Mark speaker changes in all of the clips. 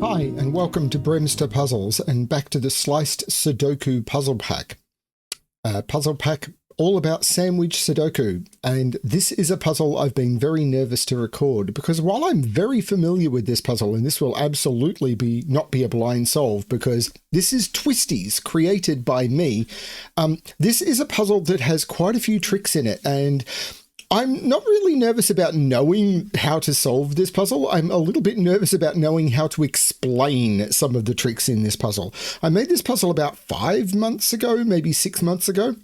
Speaker 1: Hi, and welcome to BremSter Puzzles and back to the Sliced Sudoku Puzzle Pack. Puzzle pack all about Sandwich Sudoku. And this is a puzzle I've been very nervous to record because while I'm very familiar with this puzzle, and this will absolutely not be a blind solve because this is Twisties created by me, this is a puzzle that has quite a few tricks in it, and I'm not really nervous about knowing how to solve this puzzle. I'm a little bit nervous about knowing how to explain some of the tricks in this puzzle. I made this puzzle about 5 months ago, maybe 6 months ago.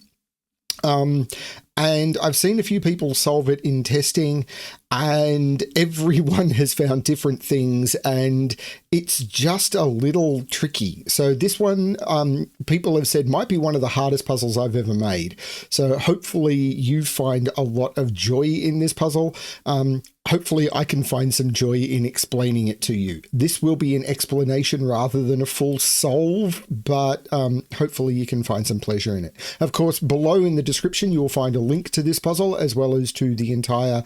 Speaker 1: And I've seen a few people solve it in testing, and everyone has found different things, and it's just a little tricky. So this one, people have said might be one of the hardest puzzles I've ever made. So hopefully you find a lot of joy in this puzzle. Hopefully I can find some joy in explaining it to you. This will be an explanation rather than a full solve, but hopefully you can find some pleasure in it. Of course, below in the description, you will find a link to this puzzle as well as to the entire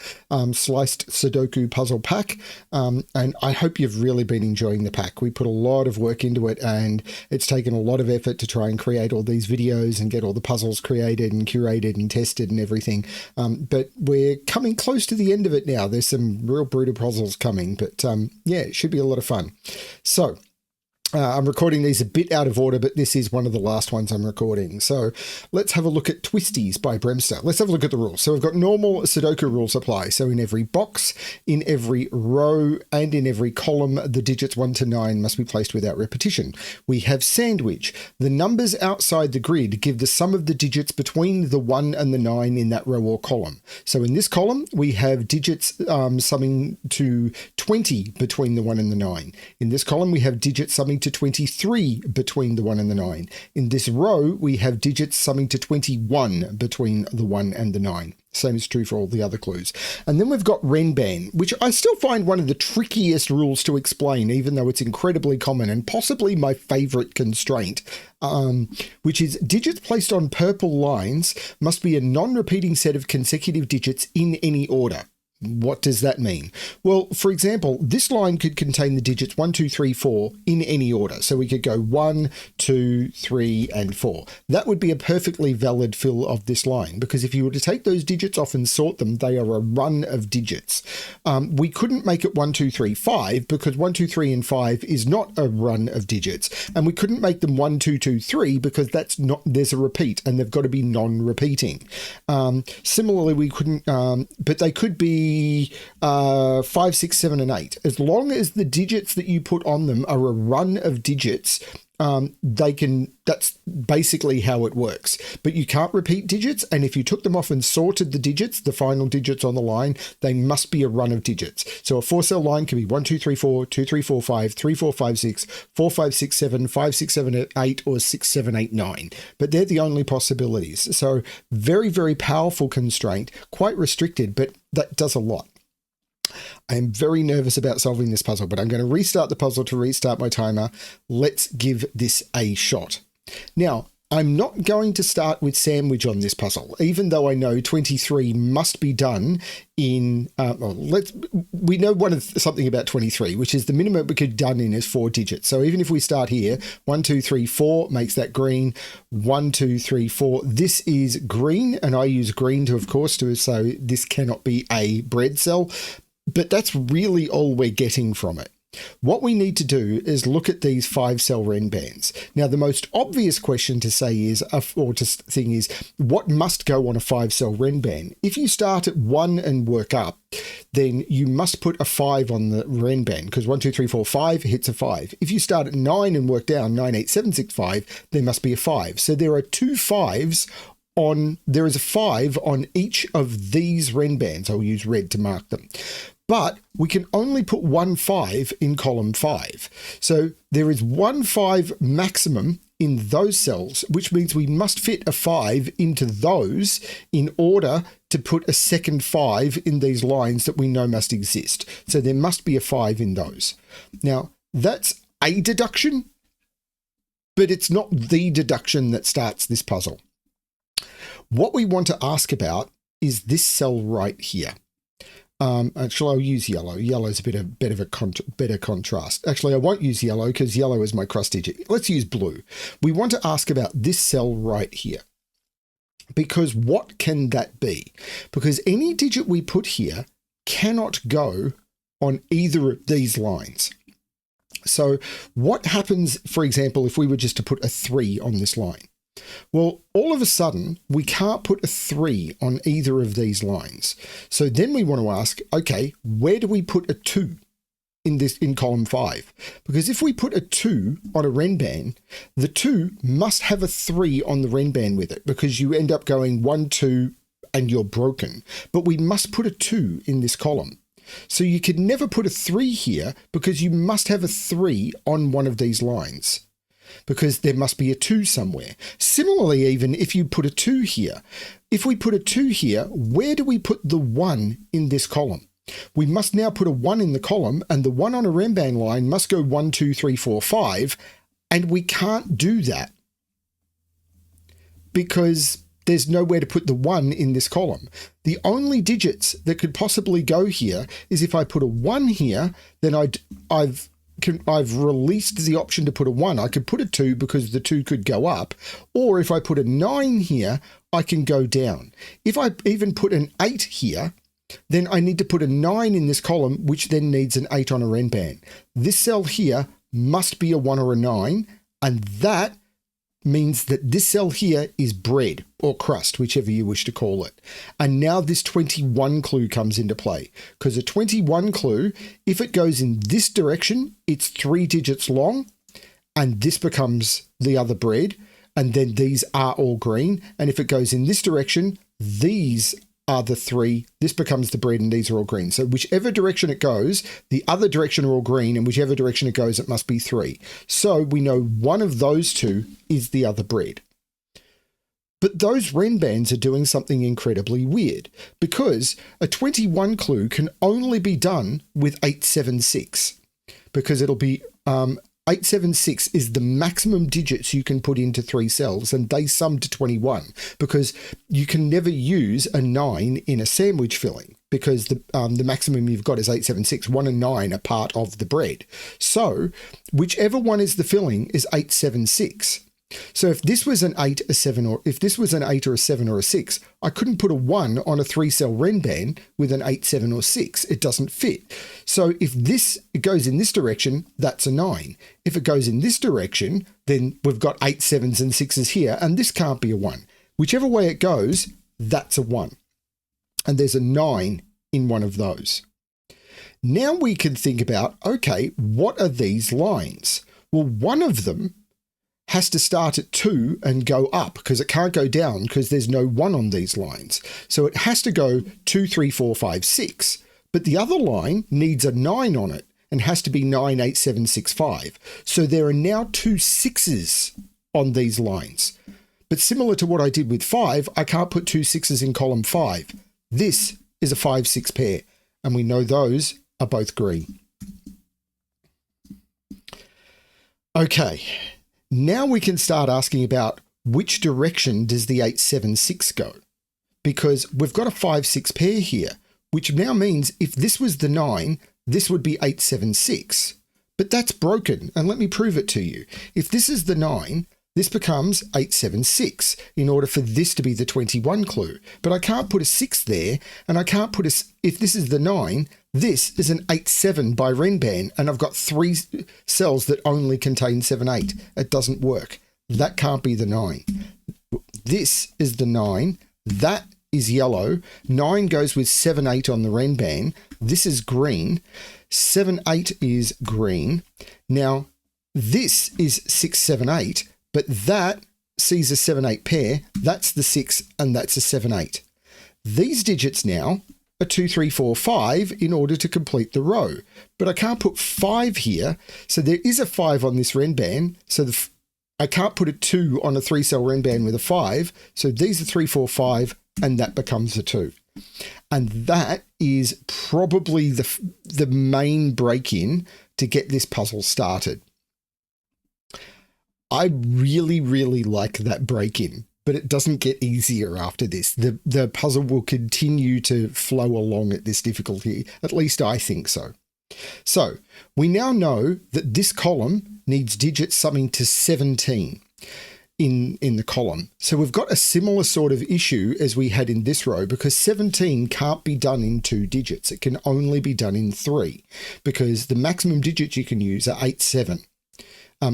Speaker 1: Sliced Sudoku Puzzle Pack. And I hope you've really been enjoying the pack. We put a lot of work into it, and it's taken a lot of effort to try and create all these videos and get all the puzzles created and curated and tested and everything. But we're coming close to the end of it now. There's some real brutal puzzles coming, but yeah, it should be a lot of fun. So I'm recording these a bit out of order, but this is one of the last ones I'm recording. So let's have a look at Twisties by BremSter. Let's have a look at the rules. So we've got normal Sudoku rules apply. So in every box, in every row, and in every column, the digits 1 to 9 must be placed without repetition. We have sandwich. The numbers outside the grid give the sum of the digits between the 1 and the 9 in that row or column. So in this column, we have digits summing to 20 between the 1 and the 9. In this column, we have digits summing to 23 between the 1 and the 9. In this row, we have digits summing to 21 between the 1 and the 9. Same is true for all the other clues. And then we've got Renban, which I still find one of the trickiest rules to explain, even though it's incredibly common and possibly my favorite constraint, which is digits placed on purple lines must be a non-repeating set of consecutive digits in any order. What does that mean? Well, for example, this line could contain the digits 1, 2, 3, 4 in any order. So we could go 1, 2, 3, and 4. That would be a perfectly valid fill of this line, because if you were to take those digits off and sort them, they are a run of digits. We couldn't make it 1, 2, 3, 5 because 1, 2, 3, and 5 is not a run of digits. And we couldn't make them 1, 2, 2, 3 because that's not, there's a repeat and they've got to be non-repeating. Similarly, we couldn't, but they could be 5, 6, 7, and 8. As long as the digits that you put on them are a run of digits, that's basically how it works. But you can't repeat digits, and if you took them off and sorted the digits, the final digits on the line, they must be a run of digits. So a 4-cell line can be 1, 2, 3, 4, 2, 3, 4, 5, 3, 4, 5, 6, 4, 5, 6, 7, 5, 6, 7, 8, or 6, 7, 8, 9. But they're the only possibilities. So very, very powerful constraint, quite restricted, but that does a lot. I am very nervous about solving this puzzle, but I'm going to restart the puzzle to restart my timer. Let's give this a shot. Now, I'm not going to start with sandwich on this puzzle, even though I know 23 must be done in, we know something about 23, which is the minimum we could done in is 4 digits. So even if we start here, 1, 2, 3, 4 makes that green, 1, 2, 3, 4. This is green, and I use green to, of course, so this cannot be a bread cell, but that's really all we're getting from it. What we need to do is look at these 5-cell Renbans. Now, the most obvious question to say is, what must go on a 5-cell Renban? If you start at 1 and work up, then you must put a 5 on the Renban, because 1, 2, 3, 4, 5 hits a 5. If you start at 9 and work down, 9, 8, 7, 6, 5, there must be a 5. So there are 2 5s there is a 5 on each of these Renbans. I'll use red to mark them. But we can only put 1 5 in column 5. So there is 1 5 maximum in those cells, which means we must fit a 5 into those in order to put a second 5 in these lines that we know must exist. So there must be a 5 in those. Now, that's a deduction, but it's not the deduction that starts this puzzle. What we want to ask about is this cell right here. Actually, I'll use yellow. Yellow is a bit of a better contrast. Actually, I won't use yellow because yellow is my cross digit. Let's use blue. We want to ask about this cell right here. Because what can that be? Because any digit we put here cannot go on either of these lines. So what happens, for example, if we were just to put a 3 on this line? Well, all of a sudden, we can't put a 3 on either of these lines. So then we want to ask, okay, where do we put a 2 in column 5? Because if we put a 2 on a Renban, the 2 must have a 3 on the Renban with it, because you end up going 1, 2, and you're broken. But we must put a 2 in this column. So you could never put a 3 here because you must have a 3 on one of these lines, because there must be a 2 somewhere. Similarly, even if you put a 2 here, if we put a 2 here, where do we put the 1 in this column? We must now put a 1 in the column, and the 1 on a Renban line must go 1, 2, 3, 4, 5, and we can't do that because there's nowhere to put the 1 in this column. The only digits that could possibly go here is if I put a 1 here, then I've released the option to put a 1. I could put a 2 because the 2 could go up, or if I put a 9 here, I can go down. If I even put an 8 here, then I need to put a 9 in this column, which then needs an 8 on a Renban. This cell here must be a 1 or a 9, and that means that this cell here is bread or crust, whichever you wish to call it. And now this 21 clue comes into play, because a 21 clue, if it goes in this direction, it's 3 digits long, and this becomes the other bread, and then these are all green. And if it goes in this direction, these are the 3, this becomes the bread, and these are all green. So whichever direction it goes, the other direction are all green, and whichever direction it goes, it must be 3. So we know one of those 2 is the other bread. But those Renbans are doing something incredibly weird, because a 21 clue can only be done with 876, because it'll be 876 is the maximum digits you can put into 3 cells, and they sum to 21, because you can never use a 9 in a sandwich filling, because the maximum you've got is 876. 1 and 9 are part of the bread. So whichever one is the filling is 876. So if this was an 8, a 7, or if this was an 8 or a 7 or a 6, I couldn't put a 1 on a 3-cell Renban with an 8, 7 or 6. It doesn't fit. So if it goes in this direction, that's a 9. If it goes in this direction, then we've got 8, 7s and 6s here, and this can't be a 1. Whichever way it goes, that's a 1. And there's a 9 in one of those. Now we can think about, okay, what are these lines? Well, one of them has to start at 2 and go up, because it can't go down because there's no 1 on these lines. So it has to go 2, 3, 4, 5, 6. But the other line needs a 9 on it and has to be 9, 8, 7, 6, 5. So there are now 2 6s on these lines. But similar to what I did with 5, I can't put 2 6s in column 5. This is a 5, 6 pair, and we know those are both green. Okay. Now we can start asking about which direction does the 876 go? Because we've got a 5-6 pair here, which now means if this was the 9, this would be 876. But that's broken, and let me prove it to you. If this is the 9, this becomes 876 in order for this to be the 21 clue. But I can't put a 6 there, and I can't put if this is the 9, this is an 8-7 by Renban, and I've got 3 cells that only contain 7-8. It doesn't work. That can't be the 9. This is the 9. That is yellow. 9 goes with 7-8 on the Renban. This is green. 7-8 is green. Now, this is 6-7-8, but that sees a 7-8 pair. That's the 6, and that's a 7-8. These digits now 2, 3, 4, 5 in order to complete the row. But I can't put 5 here. So there is a 5 on this Renban. So I can't put a 2 on a 3-cell Renban with a 5. So these are 3, 4, 5, and that becomes a 2. And that is probably the main break-in to get this puzzle started. I really, really like that break-in, but it doesn't get easier after this. The puzzle will continue to flow along at this difficulty. At least I think so. So we now know that this column needs digits summing to 17 in the column. So we've got a similar sort of issue as we had in this row, because 17 can't be done in 2 digits. It can only be done in 3, because the maximum digits you can use are 8, 7.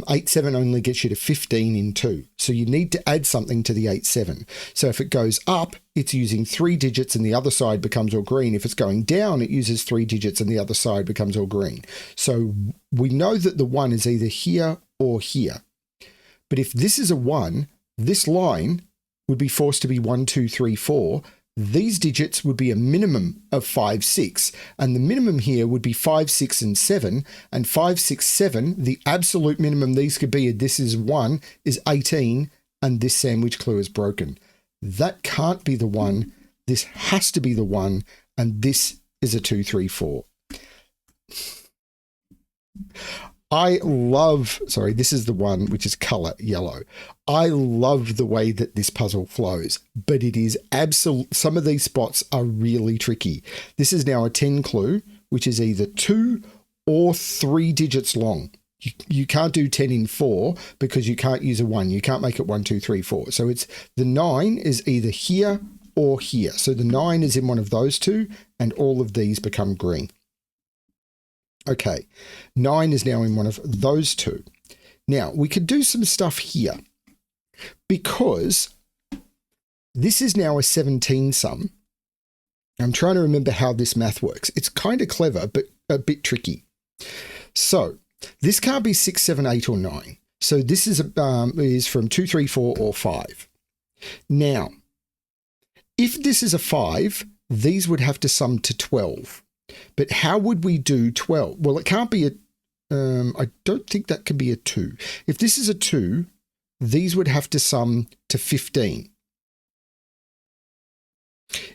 Speaker 1: 8, 7 only gets you to 15 in 2. So you need to add something to the 8, 7. So if it goes up, it's using 3 digits and the other side becomes all green. If it's going down, it uses 3 digits and the other side becomes all green. So we know that the 1 is either here or here. But if this is a 1, this line would be forced to be 1, 2, 3, 4. These digits would be a minimum of 5, 6, and the minimum here would be 5, 6, and 7, and 5, 6, 7, the absolute minimum these could be, this is 1, is 18, and this sandwich clue is broken. That can't be the 1, this has to be the 1, and this is a 2, 3, 4. This is the one which is color yellow. I love the way that this puzzle flows, but it is some of these spots are really tricky. This is now a 10 clue, which is either 2 or 3 digits long. You can't do 10 in 4 because you can't use a 1. You can't make it 1, 2, 3, 4. So it's the 9 is either here or here. So the 9 is in one of those two, and all of these become green. Okay, 9 is now in one of those two. Now, we could do some stuff here because this is now a 17 sum. I'm trying to remember how this math works. It's kind of clever, but a bit tricky. So this can't be 6, 7, 8, or 9. So this is from 2, 3, 4, or 5. Now, if this is a 5, these would have to sum to 12. But how would we do 12? Well, it can't be I don't think that can be a 2. If this is a 2, these would have to sum to 15.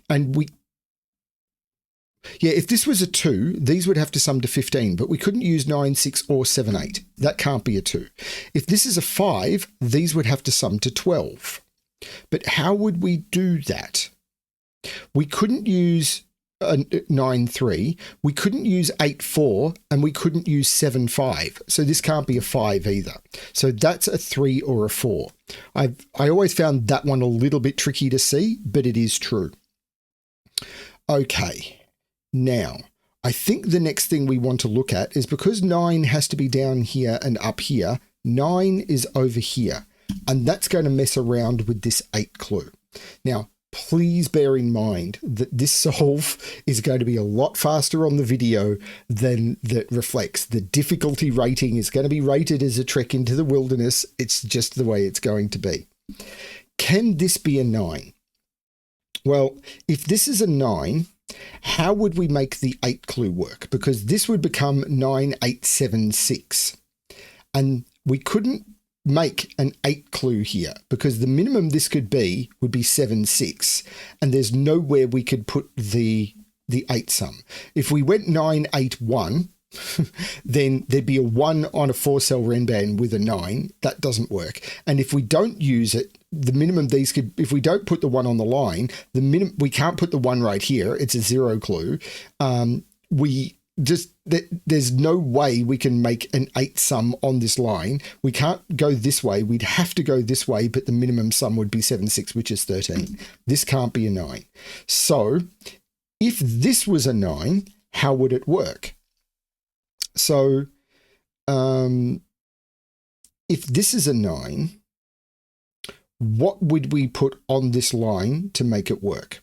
Speaker 1: And if this was a 2, these would have to sum to 15, but we couldn't use 9, 6, or 7, 8. That can't be a 2. If this is a 5, these would have to sum to 12. But how would we do that? We couldn't use 9, 3, we couldn't use 8, 4, and we couldn't use 7, 5. So this can't be a 5 either. So that's a 3 or a 4. I always found that one a little bit tricky to see, but it is true. Okay, now I think the next thing we want to look at is, because 9 has to be down here and up here, 9 is over here, and that's going to mess around with this 8 clue. Now, please bear in mind that this solve is going to be a lot faster on the video than that reflects. The difficulty rating is going to be rated as a trek into the wilderness. It's just the way it's going to be. Can this be a 9? Well, if this is a 9, how would we make the 8 clue work? Because this would become 9, 8, 7, 6. And we couldn't make an 8 clue here because the minimum this could be would be 7, 6, and there's nowhere we could put the 8 sum. If we went 9, 8, 1, then there'd be a 1 on a 4-cell Renban with a 9. That doesn't work. And if we don't use it, the minimum these could, if we don't put the 1 on the line, we can't put the 1 right here. It's a 0 clue. There's no way we can make an 8 sum on this line. We can't go this way. We'd have to go this way, but the minimum sum would be 7, 6, which is 13. This can't be a 9. So if this was a 9, how would it work? So if this is a 9, what would we put on this line to make it work?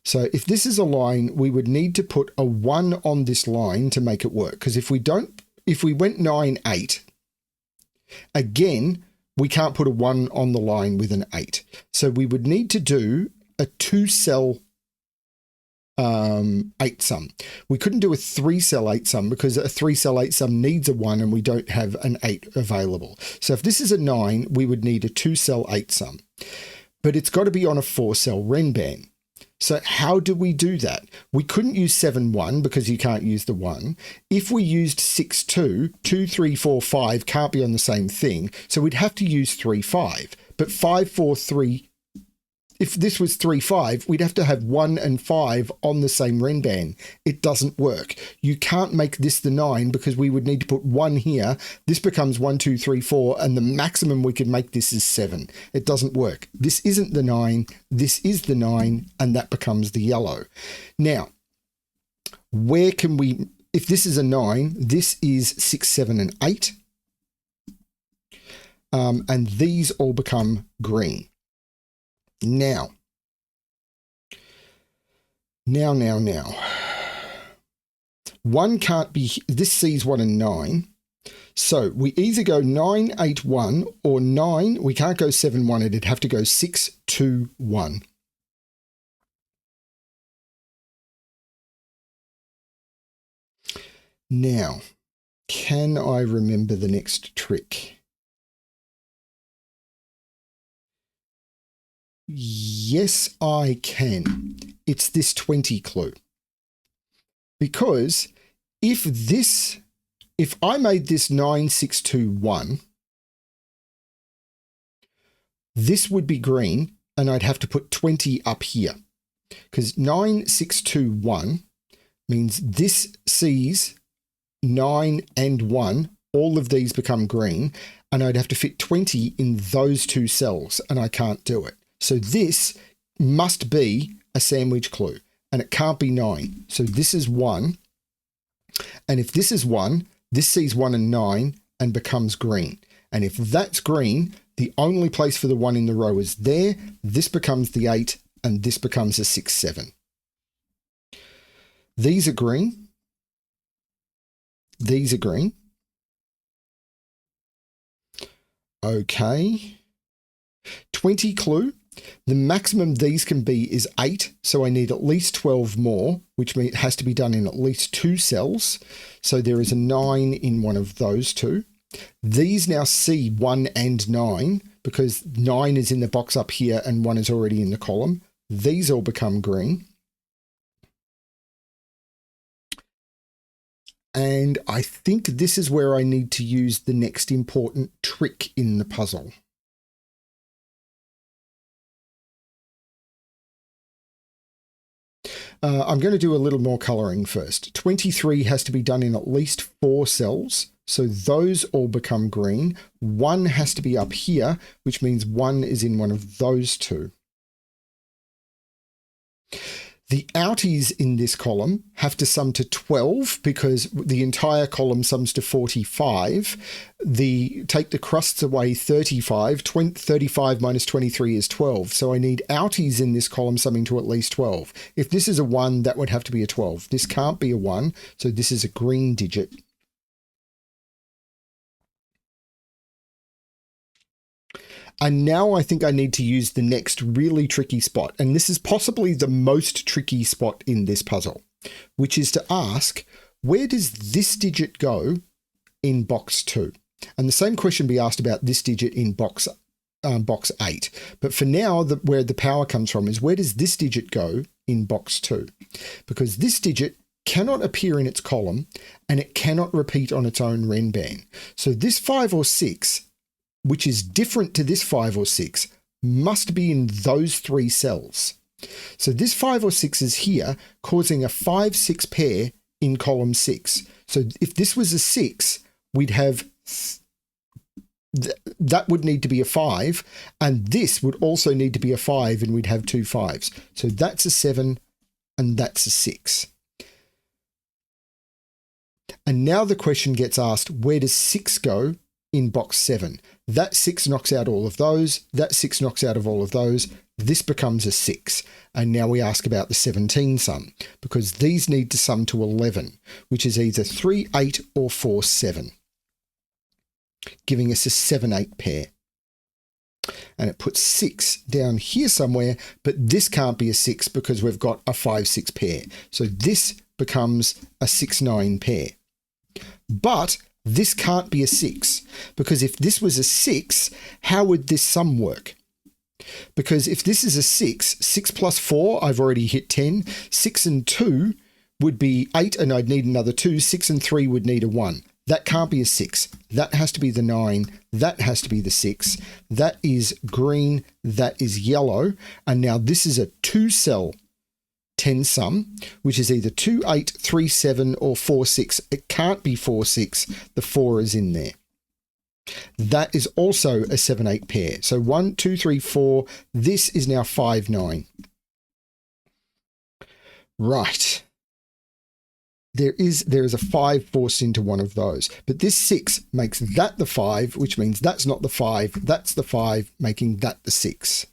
Speaker 1: So if this is a line, we would need to put a 1 on this line to make it work. Because if we went 9, 8, again, we can't put a 1 on the line with an 8. So we would need to do a 2-cell 8 sum. We couldn't do a 3-cell 8 sum because a 3-cell 8 sum needs a 1 and we don't have an 8 available. So if this is a 9, we would need a 2-cell 8 sum. But it's got to be on a 4-cell Renban. So how do we do that? We couldn't use 7, 1 because you can't use the 1. If we used 6, 2, 2, 3, 4, 5 can't be on the same thing. So we'd have to use 3, 5. But 5, 4, 3 if this was 3, 5, we'd have to have 1 and 5 on the same Renban. It doesn't work. You can't make this the 9 because we would need to put 1 here. This becomes 1, 2, 3, 4, and the maximum we could make this is 7. It doesn't work. This isn't the 9. This is the 9, and that becomes the yellow. Now, where can we, if this is a 9, this is 6, 7, and 8. And these all become green. Now. One can't be, this sees 1 and 9. So we either go 9, 8, 1 or 9. We can't go 7, 1. It'd have to go 6, 2, 1. Now, can I remember the next trick? Yes, I can. It's this 20 clue. Because if I made this 9, 6, 2, 1, this would be green and I'd have to put 20 up here. Because 9, 6, 2, 1 means this sees 9 and 1. All of these become green and I'd have to fit 20 in those 2 cells and I can't do it. So this must be a sandwich clue and it can't be 9. So this is 1. And if this is 1, this sees 1 and 9 and becomes green. And if that's green, the only place for the 1 in the row is there. This becomes the 8 and this becomes a 6, 7. These are green. These are green. Okay. 20 clue. The maximum these can be is 8, so I need at least 12 more, which means it has to be done in at least 2 cells. So there is a 9 in one of those 2. These now see 1 and 9 because 9 is in the box up here and 1 is already in the column. These all become green. And I think this is where I need to use the next important trick in the puzzle. I'm going to do a little more colouring first. 23 has to be done in at least 4 cells. So those all become green. 1 has to be up here, which means 1 is in one of those 2. The outies in this column have to sum to 12 because the entire column sums to 45. Take the crusts away 35. 35 minus 23 is 12. So I need outies in this column summing to at least 12. If this is a 1, that would have to be a 12. This can't be a 1, so this is a green digit. And now I think I need to use the next really tricky spot. And this is possibly the most tricky spot in this puzzle, which is to ask, where does this digit go in box 2? And the same question be asked about this digit in box 8. But for now, where the power comes from is where does this digit go in box 2? Because this digit cannot appear in its column and it cannot repeat on its own Renban. So this 5 or 6, which is different to this 5 or 6, must be in those 3 cells. So this 5 or 6 is here, causing a 5, 6 pair in column 6. So if this was a 6, we'd have, that would need to be a 5, and this would also need to be a 5, and we'd have 2 5s. So that's a 7, and that's a 6. And now the question gets asked, where does 6 go in box 7? That 6 knocks out all of those. That 6 knocks out of all of those. This becomes a 6. And now we ask about the 17 sum, because these need to sum to 11, which is either 3, 8 or 4, 7, giving us a 7, 8 pair. And it puts 6 down here somewhere, but this can't be a 6 because we've got a 5, 6 pair. So this becomes a 6, 9 pair. But this can't be a 6, because if this was a 6, how would this sum work? Because if this is a 6, 6 plus 4, I've already hit 10. 6 and 2 would be 8, and I'd need another 2. 6 and 3 would need a 1. That can't be a 6. That has to be the 9. That has to be the 6. That is green. That is yellow. And now this is a 2-cell 10 sum, which is either 2, 8, 3, 7 or 4, 6. It can't be 4, 6. The 4 is in there. That is also a 7, 8 pair. So 1, 2, 3, 4. This is now 5, 9. Right. There is a 5 forced into one of those. But this 6 makes that the 5, which means that's not the 5. That's the 5, making that the 6.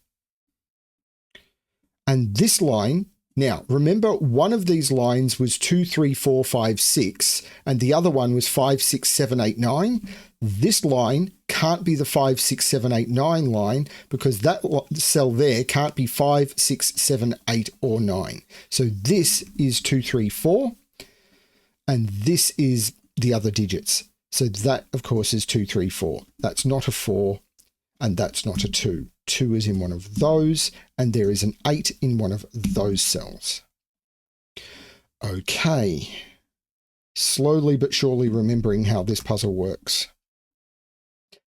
Speaker 1: And this line, now remember one of these lines was 2, 3, 4, 5, 6, and the other one was 5, 6, 7, 8, 9. This line can't be the 5, 6, 7, 8, 9 line because that cell there can't be 5, 6, 7, 8, or 9. So this is 2, 3, 4. And this is the other digits. So that, of course, is 2, 3, 4. That's not a 4, and that's not a 2. 2 is in one of those, and there is an 8 in one of those cells. Okay. Slowly but surely remembering how this puzzle works.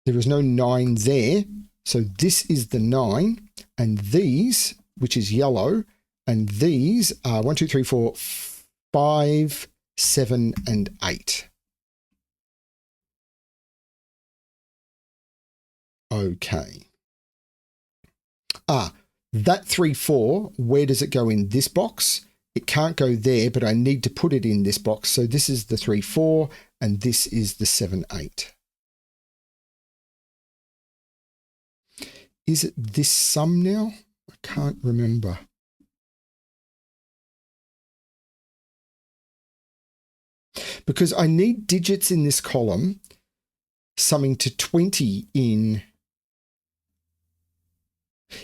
Speaker 1: There is no 9 there, so this is the 9, and these, which is yellow, and these are 1, 2, 3, 4, 5, 7 and 8. Okay. That 3, 4, where does it go in this box? It can't go there, but I need to put it in this box. So this is the 3, 4, and this is the 7, 8. Is it this sum now? I can't remember. Because I need digits in this column summing to 20 in...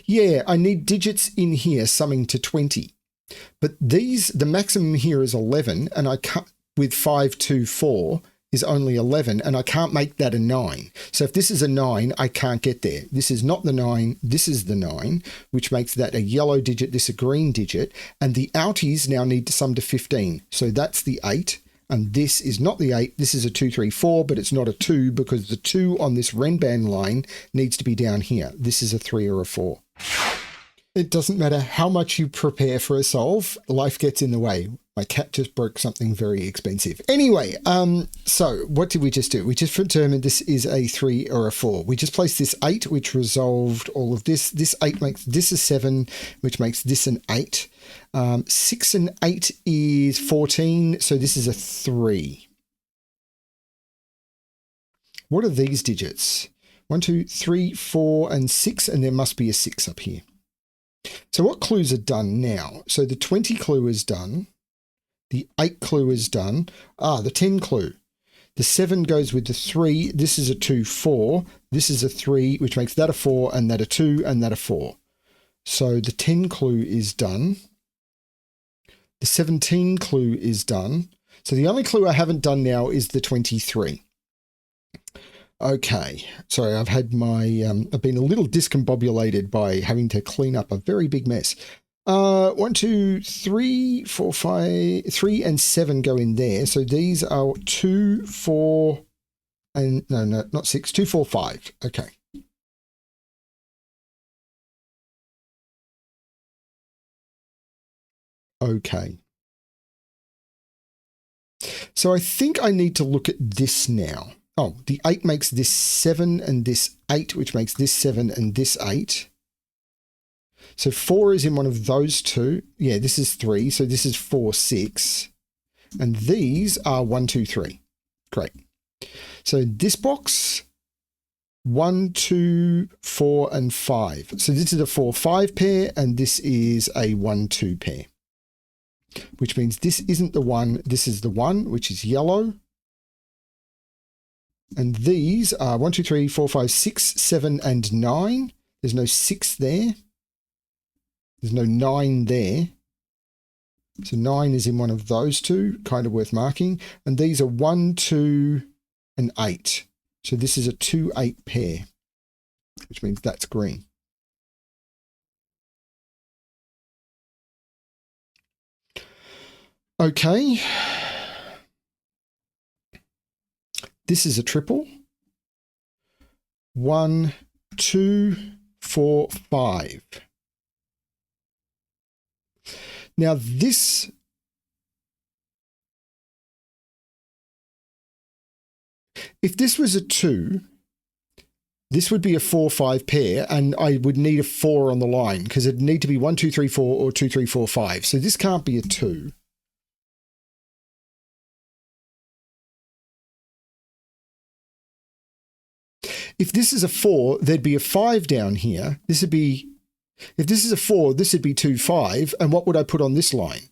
Speaker 1: Yeah, I need digits in here summing to 20. But these, the maximum here is 11, and I can't, with 5, 2, 4 is only 11, and I can't make that a 9. So if this is a 9, I can't get there. This is not the 9, this is the 9, which makes that a yellow digit, this a green digit, and the outies now need to sum to 15. So that's the 8. And this is not the 8, this is a 2, 3, 4, but it's not a 2 because the 2 on this Renban line needs to be down here. This is a 3 or a 4. It doesn't matter how much you prepare for a solve, life gets in the way. My cat just broke something very expensive. Anyway, so what did we just do? We just determined this is a 3 or a 4. We just placed this 8, which resolved all of this. This 8 makes this a 7, which makes this an 8. 6 and 8 is 14, so this is a 3. What are these digits? 1, 2, 3, 4, and 6, and there must be a 6 up here. So what clues are done now? So the 20 clue is done. The 8 clue is done. The 10 clue. The 7 goes with the 3. This is a 2, 4. This is a 3, which makes that a 4, and that a 2, and that a 4. So the 10 clue is done. The 17 clue is done. So the only clue I haven't done now is the 23. Okay, sorry, I've had my, I've been a little discombobulated by having to clean up a very big mess. 1, 2, 3, 4, 5, 3 and 7 go in there. So these are 2, 4, and no, not 6, 2, 4, 5. Okay. Okay. So I think I need to look at this now. Oh, the 8 makes this 7 and this 8, which makes this 7 and this 8. So 4 is in one of those two. Yeah, this is 3. So this is 4, 6. And these are 1, 2, 3. Great. So this box, 1, 2, 4, and 5. So this is a 4, 5 pair, and this is a 1, 2 pair. Which means this isn't the 1, this is the 1, which is yellow. And these are 1, 2, 3, 4, 5, 6, 7, and 9. There's no 6 there. There's no 9 there. So 9 is in one of those two, kind of worth marking. And these are 1, 2, and 8. So this is a 2, 8 pair, which means that's green. Okay. This is a triple. 1, 2, 4, 5. Now this, if this was a 2, this would be a 4-5 pair, and I would need a 4 on the line because it'd need to be 1, 2, 3, 4 or 2, 3, 4, 5. So this can't be a 2. If this is a 4, there'd be a 5 down here. This would be, if this is a 4, this would be 2, 5. And what would I put on this line?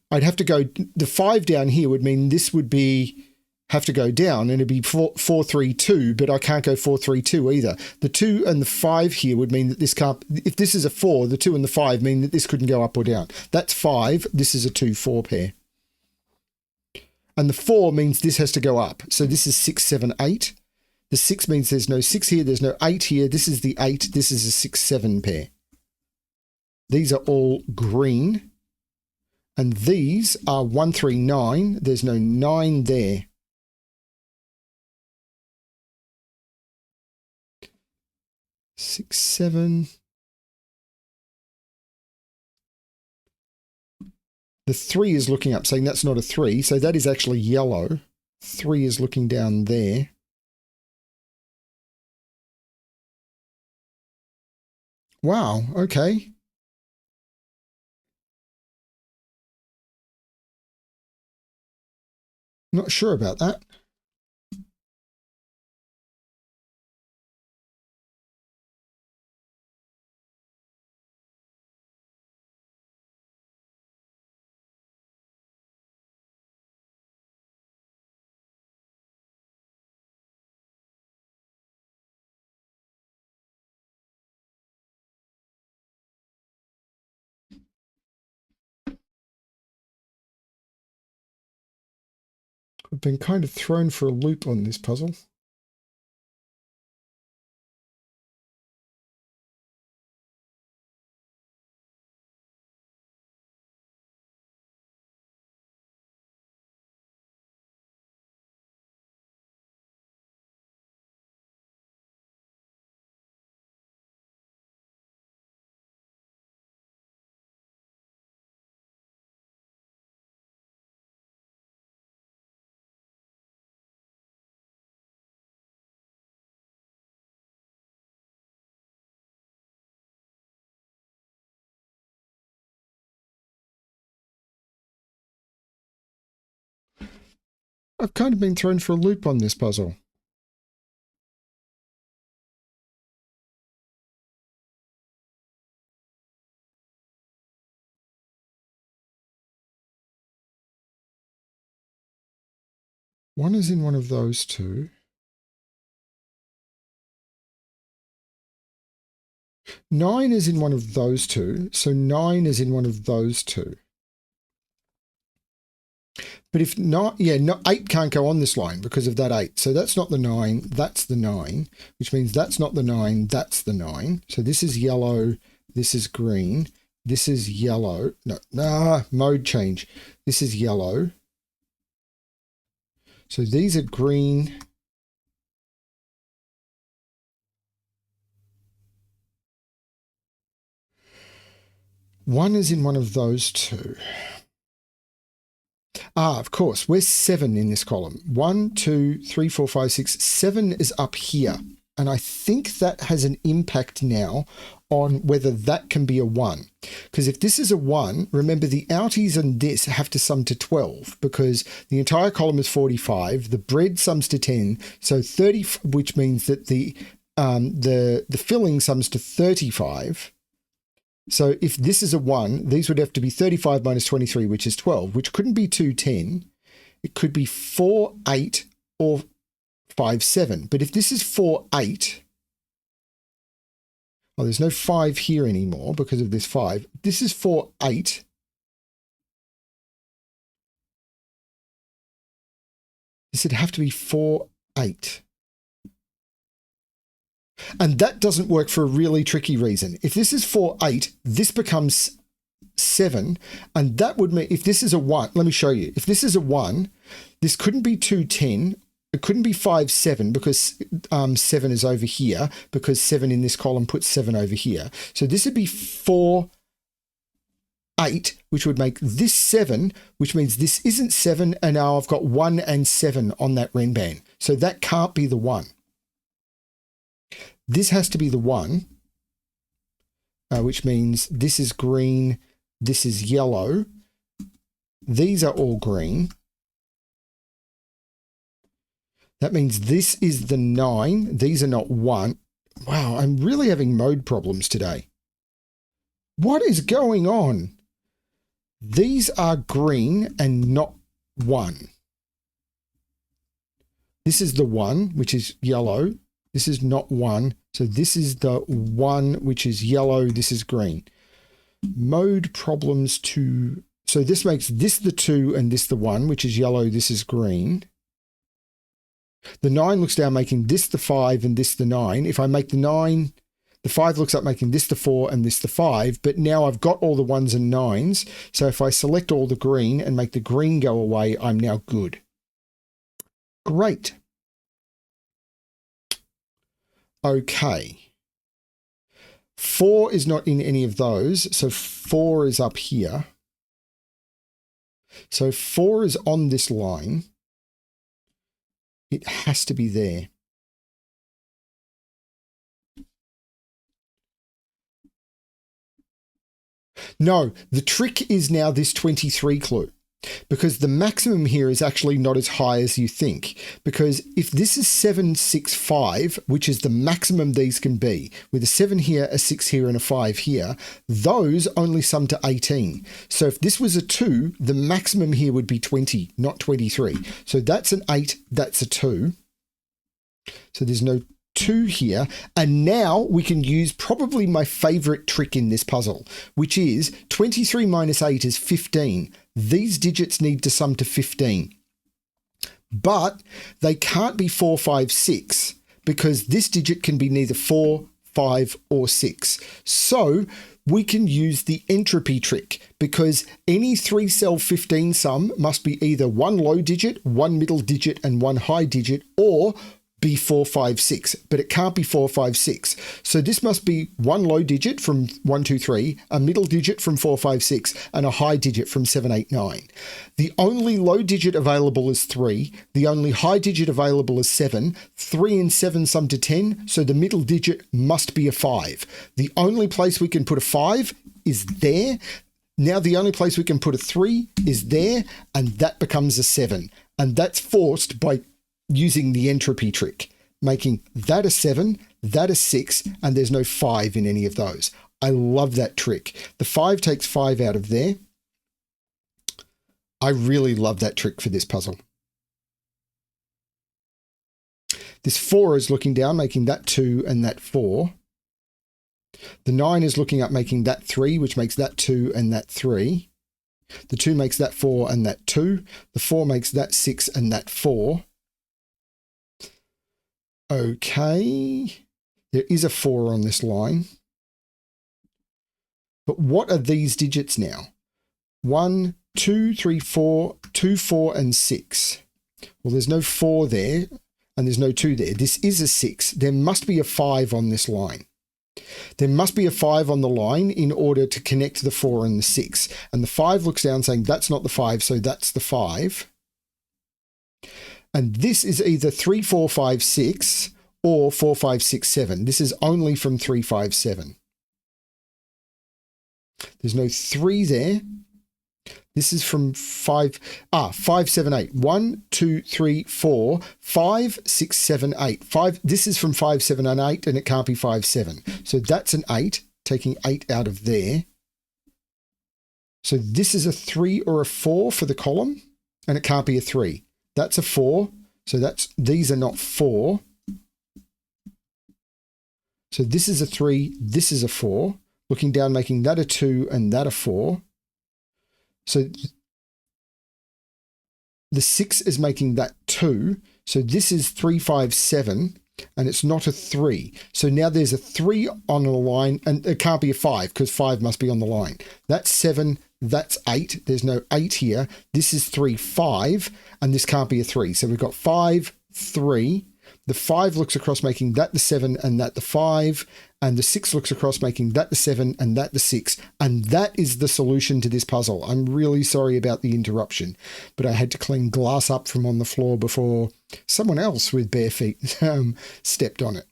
Speaker 1: I'd have to go, the 5 down here would mean this would be, have to go down, and it'd be 4, 3, 2, but I can't go 4, 3, 2 either. The 2 and the 5 here would mean that this can't, if this is a 4, the 2 and the 5 mean that this couldn't go up or down. That's 5. This is a 2, 4 pair. And the 4 means this has to go up. So this is 6, 7, 8. The 6 means there's no 6 here, there's no 8 here. This is the 8, this is a 6, 7 pair. These are all green. And these are 1, 3, 9. There's no 9 there. Six, 7. The 3 is looking up, saying that's not a 3. So that is actually yellow. 3 is looking down there. Wow, okay. Not sure about that. I've been kind of thrown for a loop on this puzzle. I've kind of been thrown for a loop on this puzzle. One is in one of those two. 9 is in one of those two, so 9 is in one of those two. But if not, yeah, 8 can't go on this line because of that 8. So that's not the 9, that's the 9, which means that's not the 9, that's the 9. So this is yellow, this is green, this is yellow. No, mode change. This is yellow. So these are green. One is in one of those two. Ah, of course, where's 7 in this column? 1, 2, 3, 4, 5, 6, 7 is up here. And I think that has an impact now on whether that can be a 1. Because if this is a 1, remember the outies and this have to sum to 12 because the entire column is 45. The bread sums to 10. So 30, which means that the filling sums to 35. So if this is a 1, these would have to be 35 minus 23, which is 12, which couldn't be 2, 10. It could be 4, 8 or 5, 7. But if this is 4, 8, well, there's no 5 here anymore because of this 5. This is 4, 8. This would have to be 4, 8. And that doesn't work for a really tricky reason. If this is 4, 8, this becomes 7. And that would mean if this is a 1, let me show you. If this is a 1, this couldn't be 2, 10. it couldn't be 5, 7 because 7 is over here, because 7 in this column puts 7 over here. So this would be 4, 8, which would make this 7, which means this isn't 7, and now I've got 1 and 7 on that Renban. So that can't be the 1. This has to be the 1, which means this is green, this is yellow. These are all green. That means this is the 9. These are not 1. Wow, I'm really having mode problems today. What is going on? These are green and not 1. This is the 1, which is yellow. This is not 1. So this is the 1, which is yellow. This is green. Mode problems 2. So this makes this the 2 and this the 1, which is yellow. This is green. The 9 looks down making this the 5 and this the 9. If I make the 9... the 5 looks up making this the 4 and this the 5, but now I've got all the 1s and 9s. So if I select all the green and make the green go away, I'm now good. Great. Okay. 4 is not in any of those, so 4 is up here. So 4 is on this line. It has to be there. No, the trick is now this 23 clue, because the maximum here is actually not as high as you think. Because if this is 7, 6, 5, which is the maximum these can be, with a 7 here, a 6 here, and a 5 here, those only sum to 18. So if this was a 2, the maximum here would be 20, not 23. So that's an 8, that's a 2. So there's no 2 here, and now we can use probably my favorite trick in this puzzle, which is 23 minus 8 is 15. These digits need to sum to 15, but they can't be 4, 5, 6 because this digit can be neither 4, 5, or 6. So we can use the entropy trick, because any 3-cell 15 sum must be either one low digit, one middle digit, and one high digit, or be 4, 5, 6, but it can't be 4, 5, 6. So this must be one low digit from 1, 2, 3, a middle digit from 4, 5, 6, and a high digit from 7, 8, 9. The only low digit available is 3. The only high digit available is 7. 3 and 7 sum to 10, so the middle digit must be a 5. The only place we can put a 5 is there. Now the only place we can put a 3 is there, and that becomes a 7. And that's forced by using the entropy trick, making that a 7, that a 6, and there's no 5 in any of those. I love that trick. The 5 takes 5 out of there. I really love that trick for this puzzle. This 4 is looking down, making that 2 and that 4. The 9 is looking up, making that 3, which makes that 2 and that 3. The 2 makes that 4 and that 2. The 4 makes that 6 and that 4. Okay, there is a 4 on this line. But what are these digits now? 1, 2, 3, 4, 2, 4, and 6. Well, there's no 4 there, and there's no 2 there. This is a 6. There must be a 5 on this line. There must be a 5 on the line in order to connect the 4 and the 6. And the 5 looks down saying that's not the 5, so that's the 5. And this is either 3, 4, 5, 6 or 4, 5, 6, 7. This is only from 3, 5, 7. There's no 3 there. This is from 5, 7, 8. 1, 2, 3, 4, 5, 6, 7, 8. 5. This is from 5, 7, and 8, and it can't be 5, 7. So that's an 8, taking 8 out of there. So this is a 3 or a 4 for the column, and it can't be a 3. That's a 4, so these are not 4. So this is a 3, this is a 4. Looking down, making that a 2 and that a 4. So the 6 is making that 2. So this is 3, 5, 7, and it's not a 3. So now there's a 3 on the line, and it can't be a 5 because 5 must be on the line. That's 7. That's 8. There's no 8 here. This is 3, 5, and this can't be a 3. So we've got 5, 3. The 5 looks across, making that the 7 and that the 5. And the 6 looks across, making that the 7 and that the 6. And that is the solution to this puzzle. I'm really sorry about the interruption, but I had to clean glass up from on the floor before someone else with bare feet stepped on it.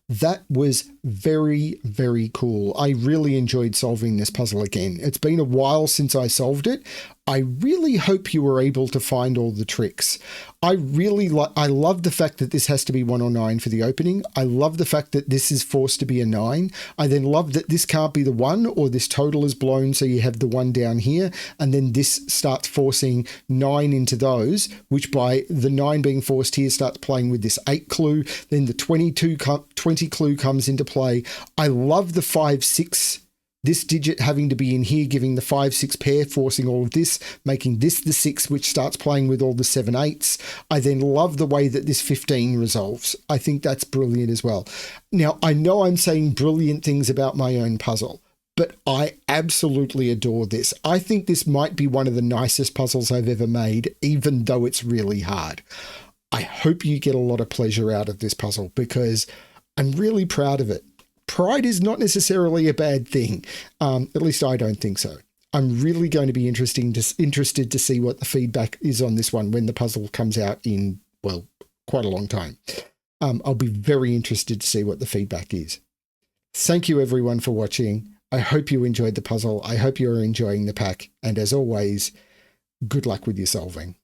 Speaker 1: That was very, very cool. I really enjoyed solving this puzzle again. It's been a while since I solved it. I really hope you were able to find all the tricks. I love the fact that this has to be 1 or 9 for the opening. I love the fact that this is forced to be a 9. I then love that this can't be the 1, or this total is blown, so you have the 1 down here, and then this starts forcing 9 into those, which by the 9 being forced here starts playing with this 8 clue. Then the 20 clue comes into play. I love the 5, 6, this digit having to be in here, giving the 5, 6 pair, forcing all of this, making this the 6, which starts playing with all the 7, 8s. I then love the way that this 15 resolves. I think that's brilliant as well. Now, I know I'm saying brilliant things about my own puzzle, but I absolutely adore this. I think this might be one of the nicest puzzles I've ever made, even though it's really hard. I hope you get a lot of pleasure out of this puzzle because I'm really proud of it. Pride is not necessarily a bad thing. At least I don't think so. I'm really going to be interested to see what the feedback is on this one when the puzzle comes out in, well, quite a long time. I'll be very interested to see what the feedback is. Thank you everyone for watching. I hope you enjoyed the puzzle. I hope you're enjoying the pack. And as always, good luck with your solving.